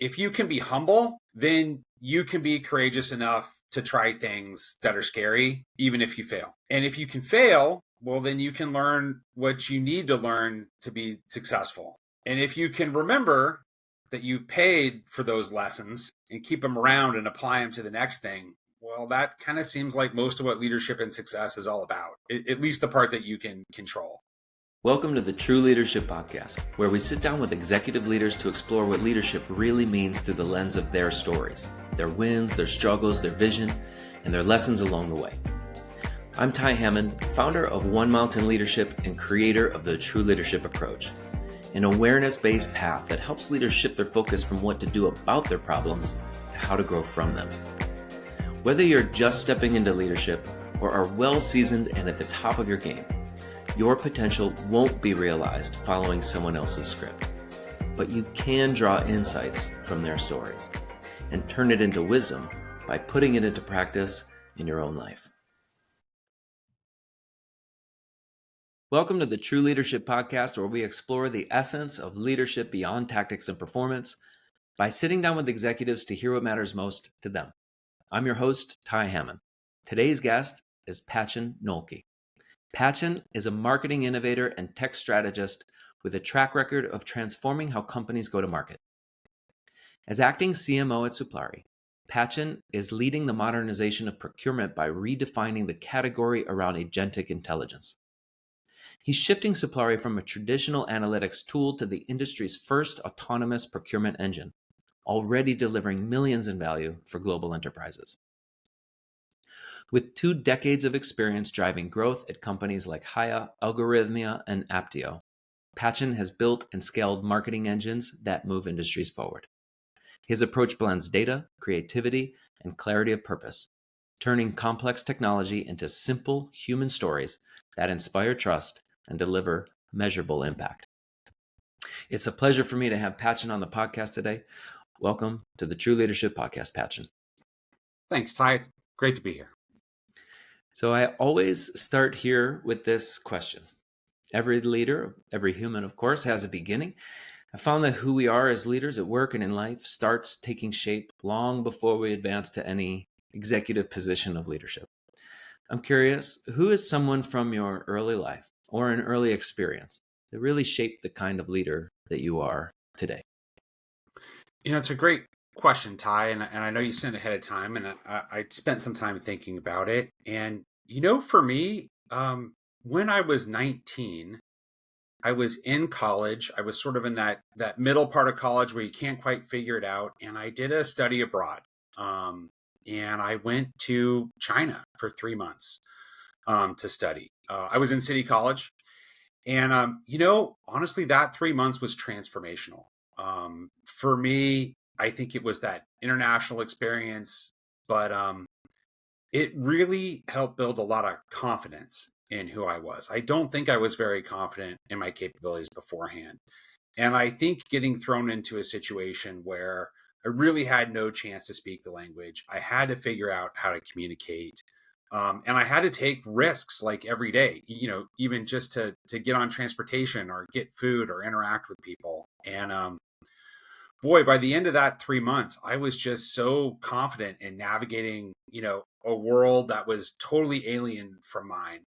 if you can be humble, then you can be courageous enough to try things that are scary, even if you fail. And if you can fail, well, then you can learn what you need to learn to be successful. And if you can remember that you paid for those lessons and keep them around and apply them to the next thing, well, that kind of seems like most of what leadership and success is all about, at least the part that you can control. Welcome to the True Leadership Podcast, where we sit down with executive leaders to explore what leadership really means through the lens of their stories, their wins, their struggles, their vision, and their lessons along the way. I'm Ty Hammond, founder of One Mountain Leadership and creator of the True Leadership Approach, an awareness-based path that helps leaders shift their focus from what to do about their problems to how to grow from them. Whether you're just stepping into leadership or are well-seasoned and at the top of your game, your potential won't be realized following someone else's script, but you can draw insights from their stories and turn it into wisdom by putting it into practice in your own life. Welcome to the True Leadership Podcast, where we explore the essence of leadership beyond tactics and performance by sitting down with executives to hear what matters most to them. I'm your host, Ty Hammond. Today's guest is Patchen Noelke. Patchen is a marketing innovator and tech strategist with a track record of transforming how companies go to market. As acting CMO at Suplari, Patchen is leading the modernization of procurement by redefining the category around agentic intelligence. He's shifting Suplari from a traditional analytics tool to the industry's first autonomous procurement engine, already delivering millions in value for global enterprises. With 2 decades of experience driving growth at companies like Haya, Algorithmia, and Aptio, Patchen has built and scaled marketing engines that move industries forward. His approach blends data, creativity, and clarity of purpose, turning complex technology into simple human stories that inspire trust and deliver measurable impact. It's a pleasure for me to have Patchen on the podcast today. Welcome to the True Leadership Podcast, Patchen. Thanks, Ty. Great to be here. So I always start here with this question. Every leader, every human, of course, has a beginning. I found that who we are as leaders at work and in life starts taking shape long before we advance to any executive position of leadership. I'm curious, who is someone from your early life or an early experience that really shaped the kind of leader that you are today? It's a great question, Ty, and I know you sent ahead of time, and I spent some time thinking about it. And for me, when I was 19, I was in college. I was sort of in that middle part of college where you can't quite figure it out, and I did a study abroad. And I went to China for 3 months to study. I was in City College, and honestly, that 3 months was transformational. For me, I think it was that international experience, but it really helped build a lot of confidence in who I was. I don't think I was very confident in my capabilities beforehand. And I think getting thrown into a situation where I really had no chance to speak the language, I had to figure out how to communicate. And I had to take risks like every day, even just to get on transportation or get food or interact with people. And boy, by the end of that 3 months, I was just so confident in navigating, a world that was totally alien from mine.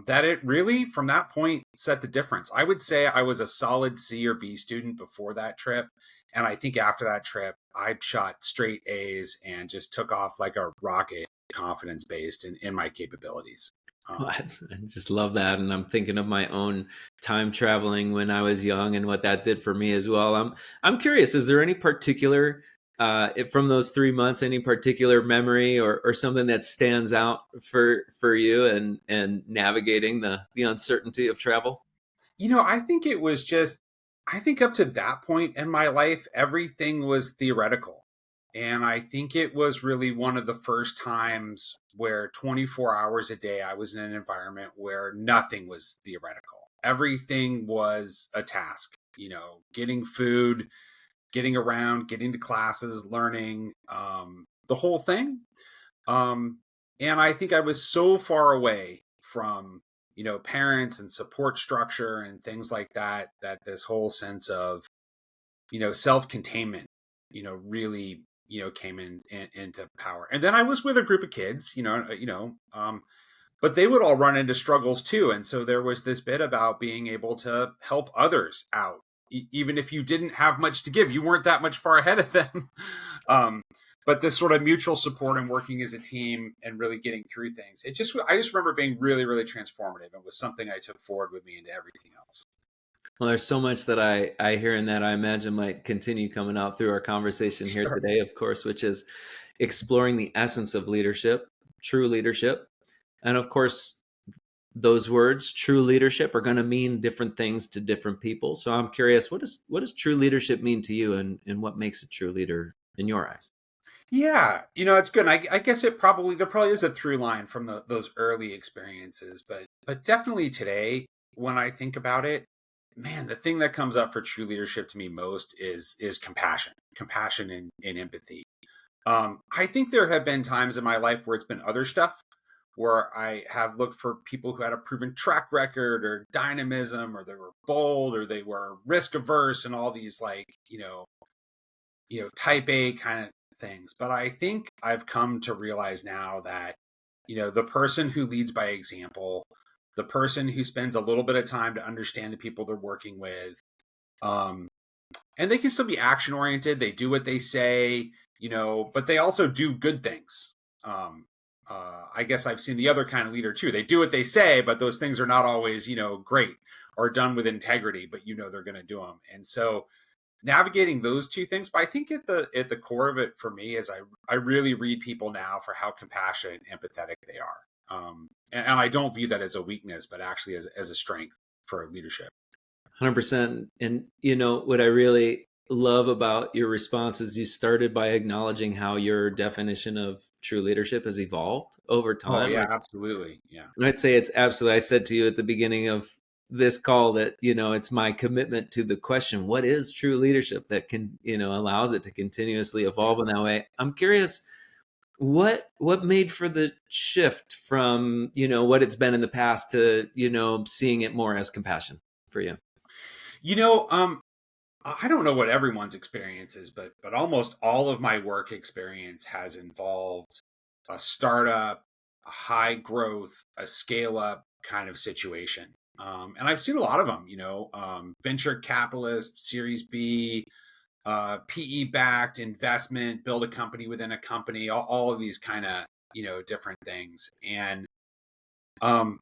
That it really, from that point, set the difference. I would say I was a solid C or B student before that trip. And I think after that trip, I shot straight A's and just took off like a rocket, confidence based in my capabilities. I just love that. And I'm thinking of my own time traveling when I was young and what that did for me as well. I'm curious, is there any particular, from those 3 months, any particular memory or something that stands out for you and navigating the uncertainty of travel? I think it was I think up to that point in my life, everything was theoretical. And I think it was really one of the first times where 24 hours a day, I was in an environment where nothing was theoretical. Everything was a task, getting food, getting around, getting to classes, learning, the whole thing. And I think I was so far away from, parents and support structure and things like that, that this whole sense of, self-containment really, came into power. And then I was with a group of kids, but they would all run into struggles too. And so there was this bit about being able to help others out. Even if you didn't have much to give, you weren't that much far ahead of them. um, but this sort of mutual support and working as a team and really getting through things. I just remember being really, really transformative, and was something I took forward with me into everything else. Well, there's so much that I hear in that I imagine might continue coming out through our conversation here Sure. today, of course, which is exploring the essence of leadership, true leadership. And of course, those words, true leadership, are going to mean different things to different people. So I'm curious, what does true leadership mean to you, and what makes a true leader in your eyes? Yeah, it's good. I guess there probably is a through line from those early experiences, but definitely today, when I think about it, man, the thing that comes up for true leadership to me most is compassion and empathy. I think there have been times in my life where it's been other stuff, where I have looked for people who had a proven track record or dynamism, or they were bold, or they were risk averse, and all these like type A kind of things. But I think I've come to realize now that the person who leads by example, the person who spends a little bit of time to understand the people they're working with, um, and they can still be action oriented. They do what they say, but they also do good things. Um, I guess I've seen the other kind of leader too. They do what they say, but those things are not always, great or done with integrity. But they're going to do them, and so navigating those two things. But I think at the core of it for me is I really read people now for how compassionate and empathetic they are. And I don't view that as a weakness, but actually as a strength for leadership. 100%. And what I really love about your response is you started by acknowledging how your definition of true leadership has evolved over Oh time. yeah, Like, absolutely. Yeah. and I'd say it's absolutely, I said to you at the beginning of this call that, it's my commitment to the question, what is true leadership, that can, allows it to continuously Yeah. evolve in that way. I'm curious, what made for the shift from, what it's been in the past to, seeing it more as compassion for you? You know, um, I don't know what everyone's experience is, but almost all of my work experience has involved a startup, a high growth, a scale up kind of situation. And I've seen a lot of them, venture capitalist, Series B, PE backed investment, build a company within a company, all of these kind of, different things. And um,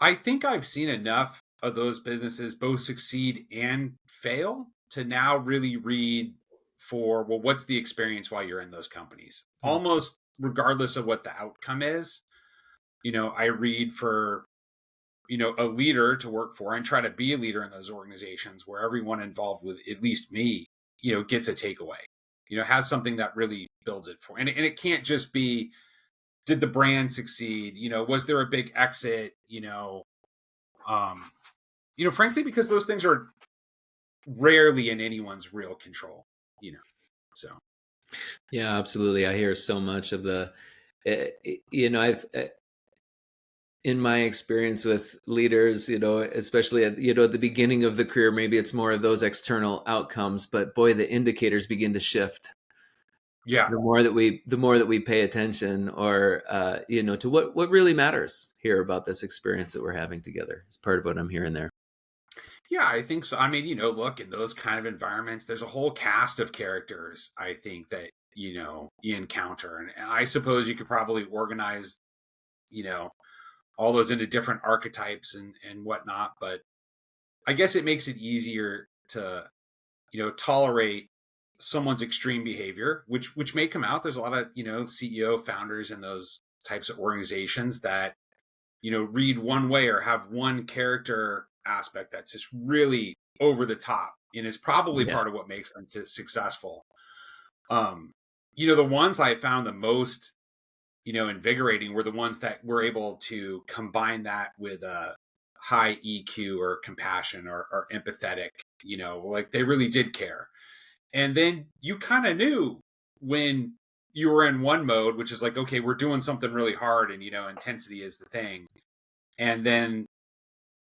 I think I've seen enough of those businesses both succeed and fail to now really read for, well, what's the experience while you're in those companies? Hmm. Almost regardless of what the outcome is, I read for, a leader to work for and try to be a leader in those organizations where everyone involved with at least me, gets a takeaway, has something that really builds it for. And it can't just be, did the brand succeed? Was there a big exit? Um, frankly, because those things are rarely in anyone's real control, so. Yeah, absolutely. I hear so much of the, I've, in my experience with leaders, especially at the beginning of the career, maybe it's more of those external outcomes, but boy, the indicators begin to shift Yeah. the more that we pay attention, or to what really matters here about this experience that we're having together. It's part of what I'm hearing there. Yeah, I think so. I mean, look, in those kind of environments, there's a whole cast of characters, I think, that, you encounter. And I suppose you could probably organize, you know, all those into different archetypes and whatnot. But I guess it makes it easier to, tolerate someone's extreme behavior, which may come out. There's a lot of, CEO founders in those types of organizations that, read one way or have one character aspect that's just really over the top and is probably Yeah. part of what makes them successful. Um, the ones I found the most, invigorating were the ones that were able to combine that with a high EQ or compassion or empathetic, like they really did care. And then you kind of knew when you were in one mode, which is like, okay, we're doing something really hard and, intensity is the thing. And then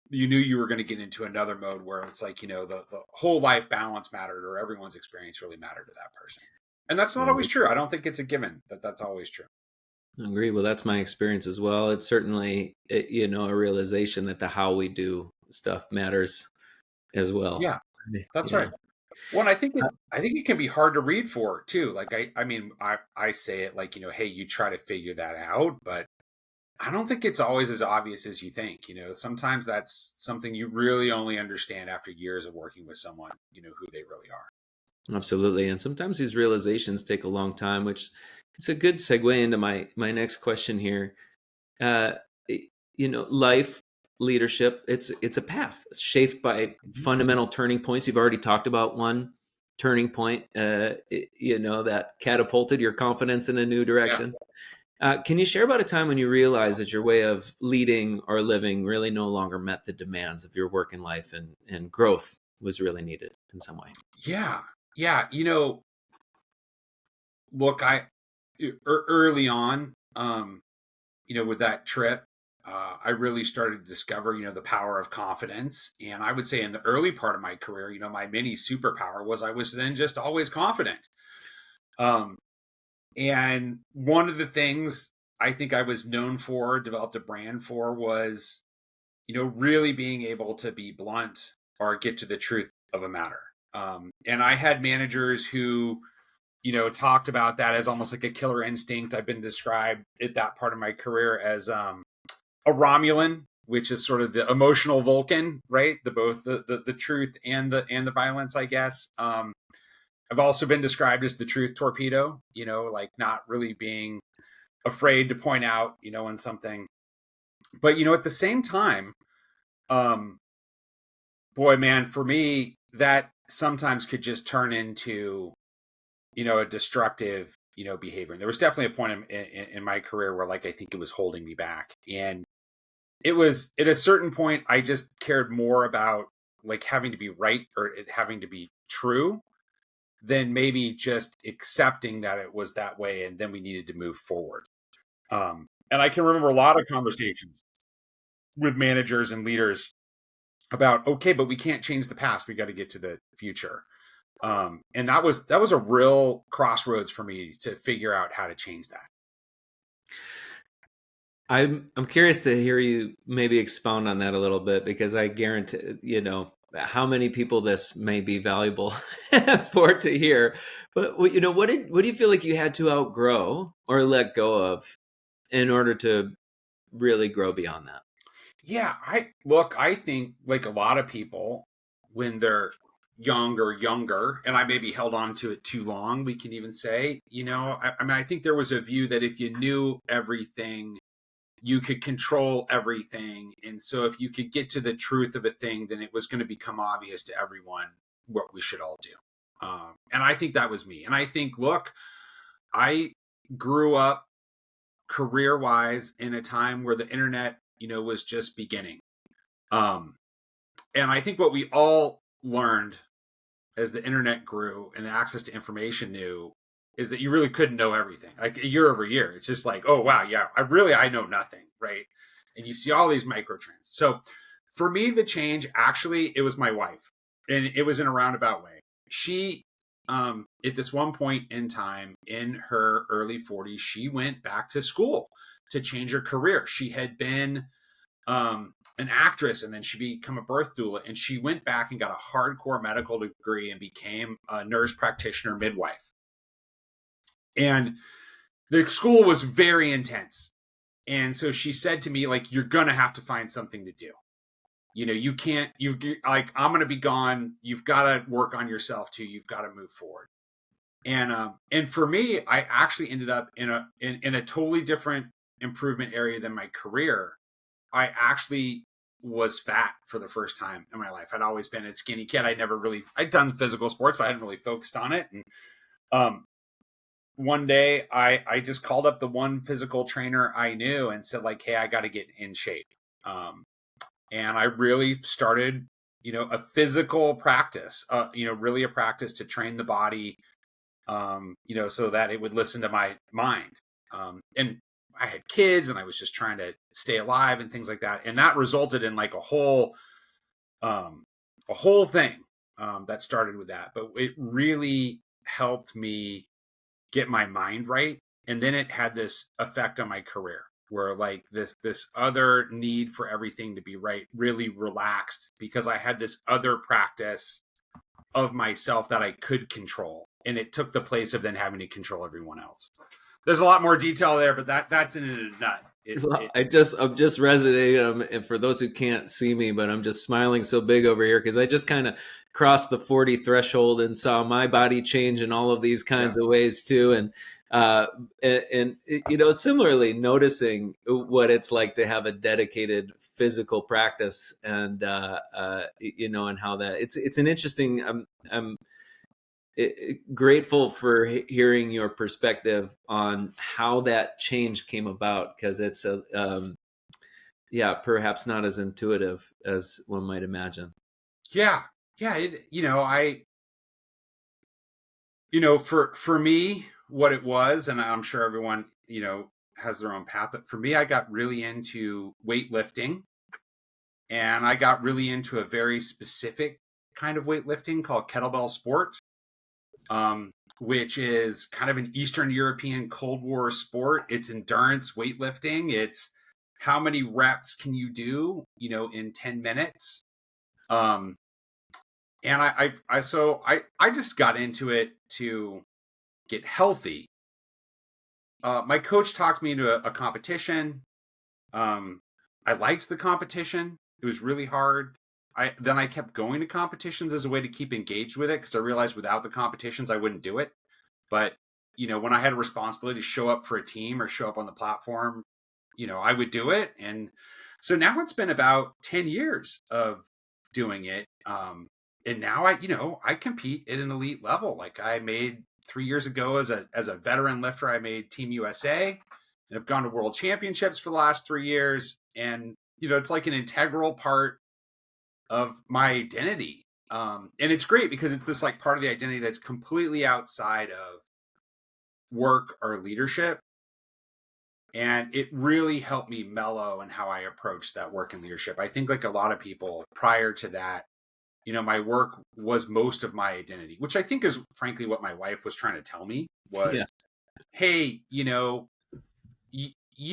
you knew you were going to get into another mode where it's like, the whole life balance mattered, or everyone's experience really mattered to that person. And that's not always true. I don't think it's a given that that's always true. I agree. Well, that's my experience as well. It's certainly, a realization that the how we do stuff matters as well. Yeah, that's Yeah. right. Well, I think it can be hard to read for too. Like I say it like, hey, you try to figure that out, but I don't think it's always as obvious as you think. Sometimes that's something you really only understand after years of working with someone, who they really are. Absolutely. And sometimes these realizations take a long time, which it's a good segue into my next question here. Uh, Life, leadership, it's a path. It's shaped by Mhm. fundamental turning points. You've already talked about one turning point, that catapulted your confidence in a new Yeah. direction. Can you share about a time when you realized that your way of leading or living really no longer met the demands of your work and life, and growth was really needed in some way? Yeah. Yeah. Look, early on, with that trip, I really started to discover, the power of confidence. And I would say in the early part of my career, my mini superpower was I was then just always confident. Um, and one of the things I think I was known for, developed a brand for, was, really being able to be blunt or get to the truth of a matter. And I had managers who, talked about that as almost like a killer instinct. I've been described at that part of my career as a Romulan, which is sort of the emotional Vulcan, right? The truth and the violence, I guess. I've also been described as the truth torpedo, like not really being afraid to point out, when something. But at the same time, um, boy, man, for me, that sometimes could just turn into, a destructive, behavior. And there was definitely a point in my career where, like, I think it was holding me back. And it was at a certain point, I just cared more about like having to be right or it having to be true than maybe just accepting that it was that way. And then we needed to move forward. And I can remember a lot of conversations with managers and leaders about, okay, but we can't change the past. We got to get to the future. And that was a real crossroads for me to figure out how to change that. I'm curious to hear you maybe expound on that a little bit, because I guarantee, how many people this may be valuable for to hear. But what do you feel like you had to outgrow or let go of in order to really grow beyond that? Yeah, I think like a lot of people when they're younger, and I maybe held on to it too long, we can even say, I mean, I think there was a view that if you knew everything, you could control everything. And so if you could get to the truth of a thing, then it was going to become obvious to everyone what we should all do. And I think that was me. And I think, look, I grew up career wise in a time where the internet, was just beginning. Um, and I think what we all learned as the internet grew and the access to information new is that you really couldn't know everything. Like year over year, it's just like, oh wow, yeah, I know nothing, right? And you see all these micro trends. So for me, the change actually it was my wife, and it was in a roundabout way. She, at this one point in time in her early 40s, she went back to school to change her career. She had been an actress, and then she became a birth doula, and she went back and got a hardcore medical degree and became a nurse practitioner midwife. And the school was very intense. And so she said to me, like, you're going to have to find something to do. You can't, like, I'm going to be gone. You've got to work on yourself too. You've got to move forward. And for me, I actually ended up in a totally different improvement area than my career. I actually was fat for the first time in my life. I'd always been a skinny kid. I'd done physical sports, but I hadn't really focused on it. And um, one day I just called up the one physical trainer I knew and said, like, hey, I got to get in shape. Um, and I really started, a physical practice, really a practice to train the body, so that it would listen to my mind. And I had kids and I was just trying to stay alive and things like that. And that resulted in like um, a whole thing that started with that. But it really helped me get my mind right. And then it had this effect on my career where like this other need for everything to be right really relaxed because I had this other practice of myself that I could control. And it took the place of then having to control everyone else. There's a lot more detail there, but that's in a nut. Well, I'm just resonating, and for those who can't see me, but I'm just smiling so big over here because I just kind of crossed the 40 threshold and saw my body change in all of these Yeah. kinds of ways too. And similarly noticing what it's like to have a dedicated physical practice, and and how that it's an interesting. I'm grateful for hearing your perspective on how that change came about, because it's perhaps not as intuitive as one might imagine. Yeah. Yeah. For me, what it was, and I'm sure everyone, has their own path, but for me, I got really into weightlifting and I got really into a very specific kind of weightlifting called kettlebell sport, which is kind of an Eastern European Cold War sport. It's endurance weightlifting. It's how many reps can you do, in 10 minutes. Um, and I just got into it to get healthy. My coach talked me into a competition. I liked the competition. It was really hard. I kept going to competitions as a way to keep engaged with it because I realized without the competitions I wouldn't do it. But when I had a responsibility to show up for a team or show up on the platform, I would do it. And so now it's been about 10 years of doing it. And now I compete at an elite level. Like I made 3 years ago as a veteran lifter, I made Team USA and have gone to world championships for the last 3 years. And, it's like an integral part of my identity. And it's great because it's this like part of the identity that's completely outside of work or leadership. And it really helped me mellow in how I approach that work and leadership. I think like a lot of people prior to that, my work was most of my identity, which I think is frankly what my wife was trying to tell me Yeah. was, hey, you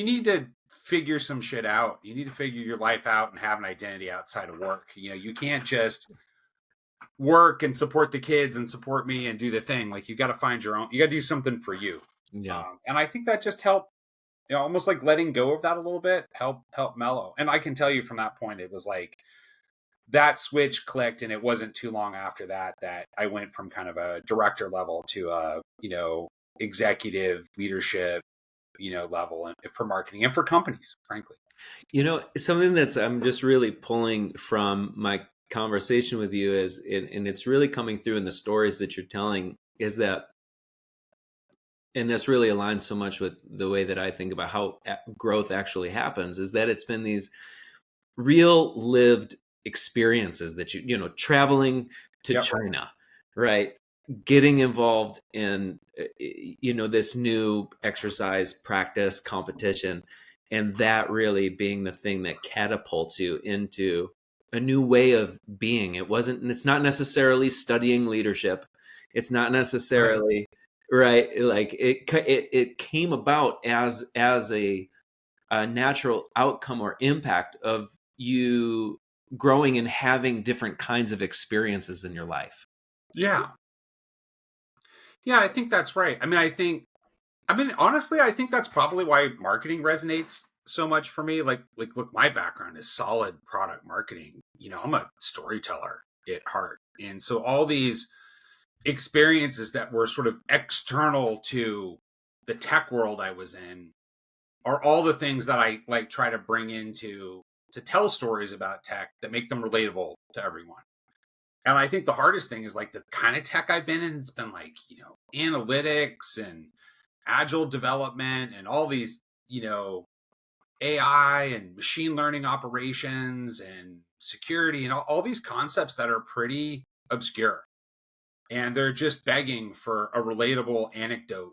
need to figure some shit out. You need to figure your life out and have an identity outside of work. You can't just work and support the kids and support me and do the thing. Like you got to find your own, you got to do something for you. Yeah. And I think that just helped, almost like letting go of that a little bit, help mellow. And I can tell you from that point, it was like that switch clicked, and it wasn't too long after that I went from kind of a director level to a executive leadership level for marketing and for companies, frankly. Something that's I'm just really pulling from my conversation with you and it's really coming through in the stories that you're telling, is that, and this really aligns so much with the way that I think about how growth actually happens, is that it's been these real lived experiences that traveling to Yep. China, right? Getting involved in this new exercise practice competition, and that really being the thing that catapults you into a new way of being. It's not necessarily studying leadership. It's not Right. necessarily right. Like it came about as a natural outcome or impact of you growing and having different kinds of experiences in your life. Yeah. Yeah, I think that's right. Honestly, I think that's probably why marketing resonates so much for me. Like, look, my background is solid product marketing. I'm a storyteller at heart. And so all these experiences that were sort of external to the tech world I was in are all the things that I like try to bring into to tell stories about tech that make them relatable to everyone. And I think the hardest thing is like the kind of tech I've been in, it's been like, analytics and agile development and all these, AI and machine learning operations and security and all these concepts that are pretty obscure. And they're just begging for a relatable anecdote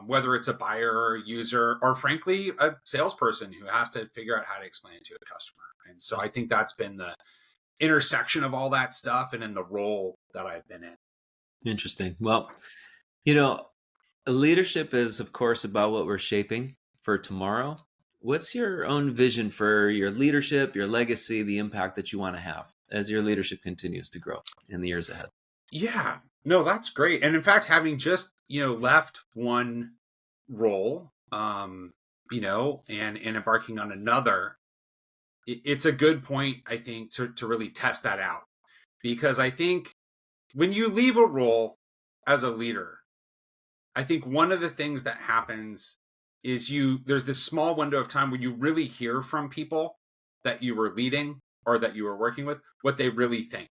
whether it's a buyer or a user, or frankly, a salesperson who has to figure out how to explain it to a customer. And so I think that's been the intersection of all that stuff and in the role that I've been in. Interesting. Well, you know, leadership is, of course, about what we're shaping for tomorrow. What's your own vision for your leadership, your legacy, the impact that you want to have as your leadership continues to grow in the years ahead? Yeah, no, that's great. And in fact, having just, left one role, and embarking on another, it's a good point, I think, to really test that out. Because I think when you leave a role as a leader, I think one of the things that happens is there's this small window of time where you really hear from people that you were leading or that you were working with, what they really think.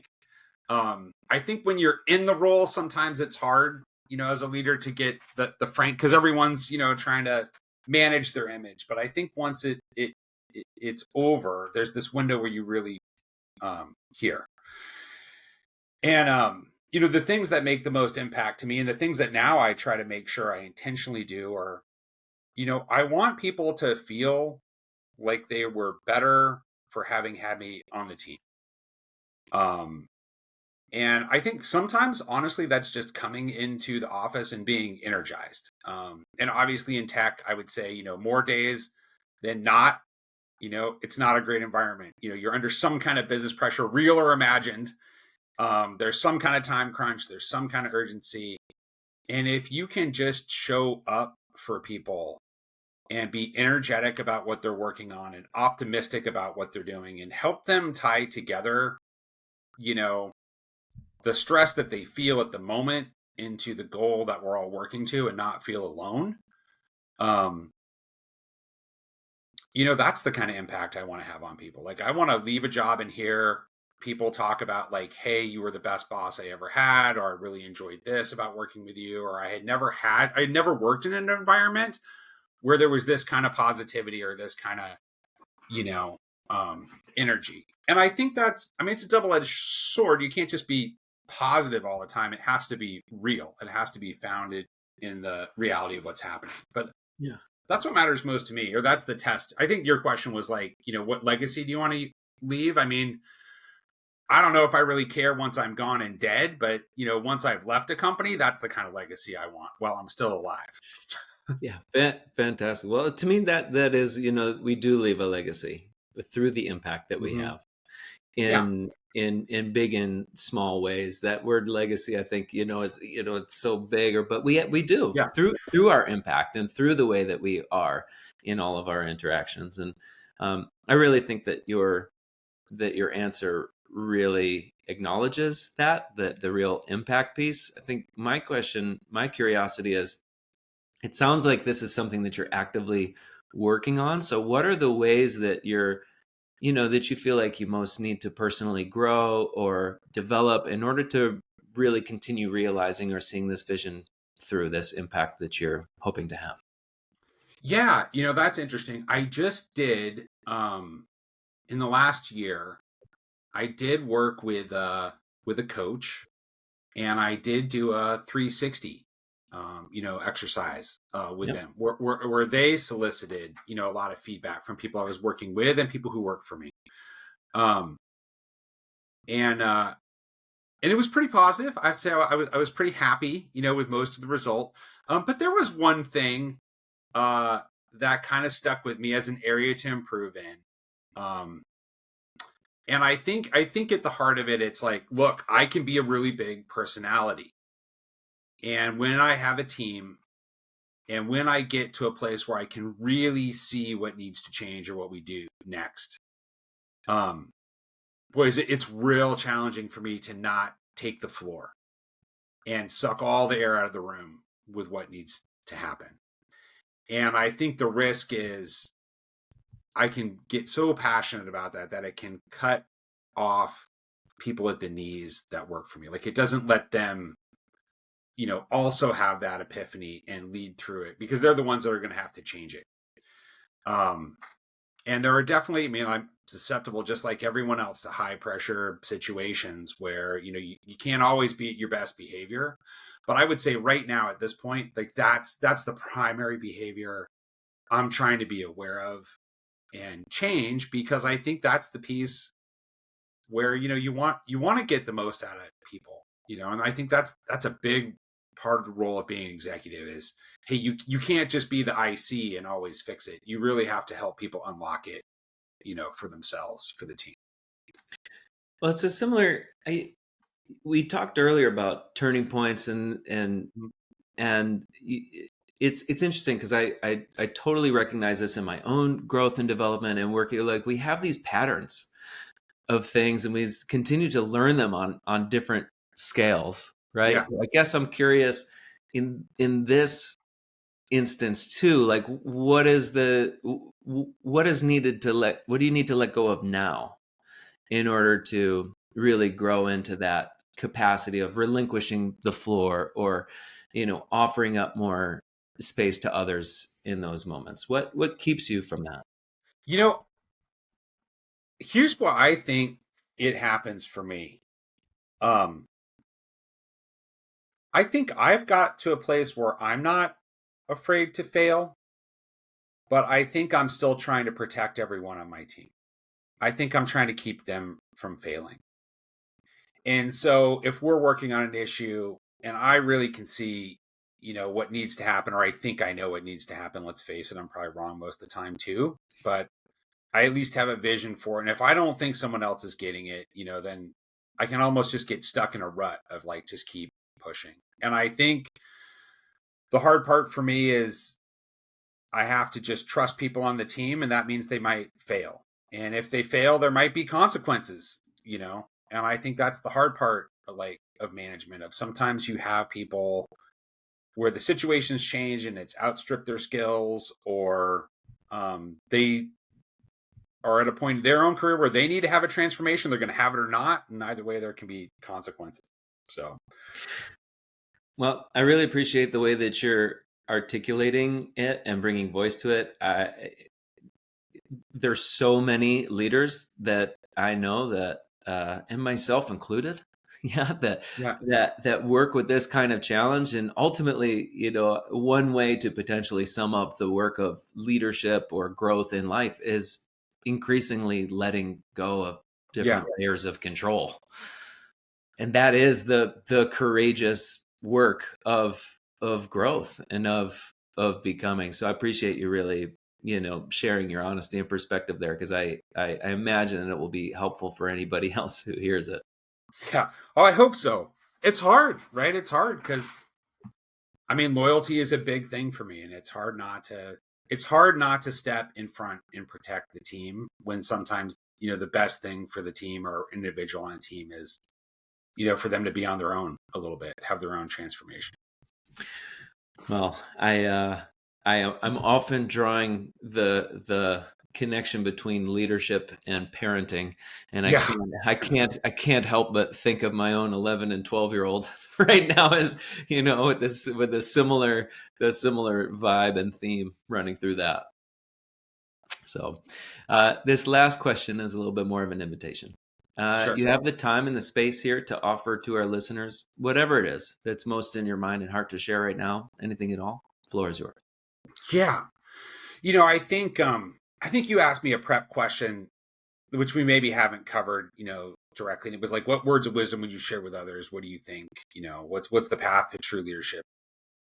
I think when you're in the role, sometimes it's hard, as a leader to get the frank, because everyone's, trying to manage their image. But I think once it's over, there's this window where you really hear. And the things that make the most impact to me, and the things that now I try to make sure I intentionally do, are, I want people to feel like they were better for having had me on the team. And I think sometimes, honestly, that's just coming into the office and being energized. And obviously in tech, I would say, more days than not, it's not a great environment. You're under some kind of business pressure, real or imagined. There's some kind of time crunch. There's some kind of urgency. And if you can just show up for people and be energetic about what they're working on and optimistic about what they're doing and help them tie together, the stress that they feel at the moment into the goal that we're all working to and not feel alone. That's the kind of impact I want to have on people. Like, I want to leave a job and hear people talk about, like, hey, you were the best boss I ever had, or I really enjoyed this about working with you, or I had never worked in an environment where there was this kind of positivity or this kind of, energy. And I think it's a double-edged sword. You can't just be positive all the time. It has to be real. It has to be founded in the reality of what's happening. But yeah, that's what matters most to me, or that's the test. I think your question was like, what legacy do you want to leave? I mean, I don't know if I really care once I'm gone and dead, but once I've left a company, that's the kind of legacy I want while I'm still alive. yeah, fantastic. Well, to me, that is, we do leave a legacy through the impact that we have Yeah. in big and small ways. That word legacy, I think, it's so big, but we do Yeah. through our impact and through the way that we are in all of our interactions. And I really think that your answer really acknowledges that the real impact piece. I think my curiosity is, it sounds like this is something that you're actively working on. So what are the ways that that you feel like you most need to personally grow or develop in order to really continue realizing or seeing this vision through, this impact that you're hoping to have? Yeah. That's interesting. I just did, in the last year, I did work with a coach, and I did do a 360, exercise with Yep. them, where they solicited, a lot of feedback from people I was working with and people who work for me. Um, and it was pretty positive. I'd say I was pretty happy, with most of the result. But there was one thing that kind of stuck with me as an area to improve in. And I think at the heart of it, it's like, look, I can be a really big personality. And when I have a team, and when I get to a place where I can really see what needs to change or what we do next, boys, it's real challenging for me to not take the floor and suck all the air out of the room with what needs to happen. And I think the risk is I can get so passionate about that it can cut off people at the knees that work for me. Like, it doesn't let them, also have that epiphany and lead through it, because they're the ones that are going to have to change it. And there are definitely, I'm susceptible, just like everyone else, to high pressure situations where, you can't always be at your best behavior. But I would say right now at this point, like that's the primary behavior I'm trying to be aware of and change, because I think that's the piece where you want to get the most out of people, and I think that's a big part of the role of being an executive is, hey, you can't just be the IC and always fix it. You really have to help people unlock it, for themselves, for the team. Well, it's a similar. We talked earlier about turning points, and it's interesting because I totally recognize this in my own growth and development and working. Like we have these patterns of things, and we continue to learn them on different scales, right? Yeah. I guess I'm curious in this instance too. Like, what is needed to what do you need to let go of now in order to really grow into that capacity of relinquishing the floor or offering up more space to others in those moments? What keeps you from that? you know Here's why I think it happens for me. um I think I've got to a place where I'm not afraid to fail, but I think I'm still trying to protect everyone on my team. I think I'm trying to keep them from failing. And so if we're working on an issue and I really can see, what needs to happen, or I think I know what needs to happen, let's face it, I'm probably wrong most of the time too, but I at least have a vision for it. And if I don't think someone else is getting it, then I can almost just get stuck in a rut of like, just keep pushing. And I think the hard part for me is I have to just trust people on the team, and that means they might fail. And if they fail, there might be consequences, And I think that's the hard part of management. Of sometimes you have people where the situations change and it's outstripped their skills, or they are at a point in their own career where they need to have a transformation. They're going to have it or not, and either way, there can be consequences. So, Well, I really appreciate the way that you're articulating it and bringing voice to it. There's so many leaders that I know that, and myself included, yeah, yeah, that work with this kind of challenge. And ultimately, one way to potentially sum up the work of leadership or growth in life is increasingly letting go of yeah, different layers of control. And that is the courageous work of growth and of becoming. So I appreciate you really sharing your honesty and perspective there, because I imagine it will be helpful for anybody else who hears it. yeah. Oh, I hope so. It's hard, right? It's hard because loyalty is a big thing for me, and it's hard not to step in front and protect the team when sometimes the best thing for the team or individual on a team is for them to be on their own a little bit, have their own transformation. Well, I'm often drawing the connection between leadership and parenting, and Yeah, I can't help but think of my own 11 and 12-year-old right now as with the similar vibe and theme running through that. So, this last question is a little bit more of an invitation. sure. You have the time and the space here to offer to our listeners whatever it is that's most in your mind and heart to share right now. Anything at all? Floor is yours. Yeah. I think you asked me a prep question, which we maybe haven't covered, directly. And it was like, what words of wisdom would you share with others? What do you think? What's the path to true leadership?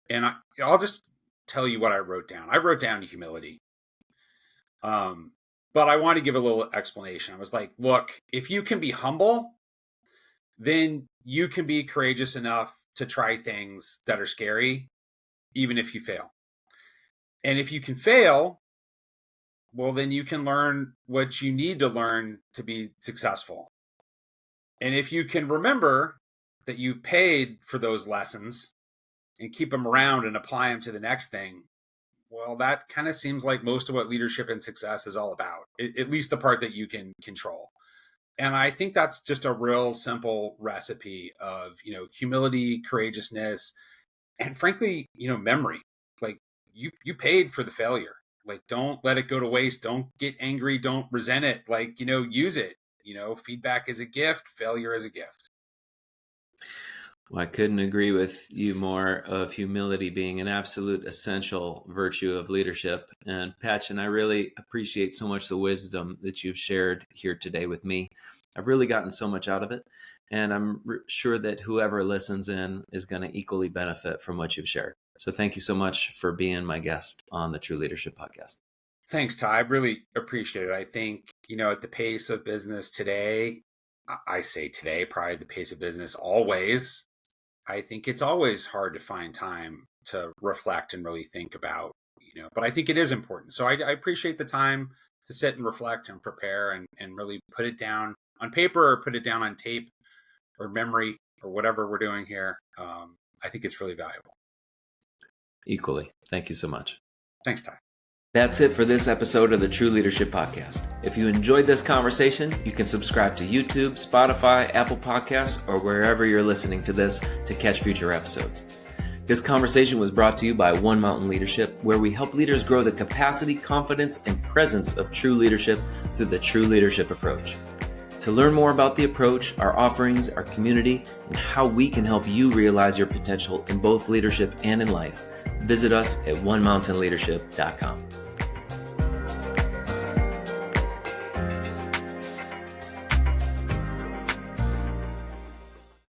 And I'll just tell you what I wrote down. I wrote down humility. But I want to give a little explanation. I was like, look, if you can be humble, then you can be courageous enough to try things that are scary, even if you fail. And if you can fail, well, then you can learn what you need to learn to be successful. And if you can remember that you paid for those lessons and keep them around and apply them to the next thing, well, that kind of seems like most of what leadership and success is all about, at least the part that you can control. And I think that's just a real simple recipe of, humility, courageousness, and frankly, memory. Like you paid for the failure. Like, don't let it go to waste. Don't get angry. Don't resent it. Like, use it. Feedback is a gift. Failure is a gift. Well, I couldn't agree with you more, of humility being an absolute essential virtue of leadership. And Patchen, I really appreciate so much the wisdom that you've shared here today with me. I've really gotten so much out of it. And I'm sure that whoever listens in is going to equally benefit from what you've shared. So thank you so much for being my guest on the True Leadership Podcast. Thanks, Ty. I really appreciate it. I think, at the pace of business today, I say today, probably the pace of business always, I think it's always hard to find time to reflect and really think about, but I think it is important. So I appreciate the time to sit and reflect and prepare and really put it down on paper or put it down on tape or memory or whatever we're doing here. I think it's really valuable. Equally. Thank you so much. Thanks, Ty. That's it for this episode of the True Leadership Podcast. If you enjoyed this conversation, you can subscribe to YouTube, Spotify, Apple Podcasts, or wherever you're listening to this to catch future episodes. This conversation was brought to you by One Mountain Leadership, where we help leaders grow the capacity, confidence, and presence of true leadership through the True Leadership approach. To learn more about the approach, our offerings, our community, and how we can help you realize your potential in both leadership and in life, visit us at onemountainleadership.com.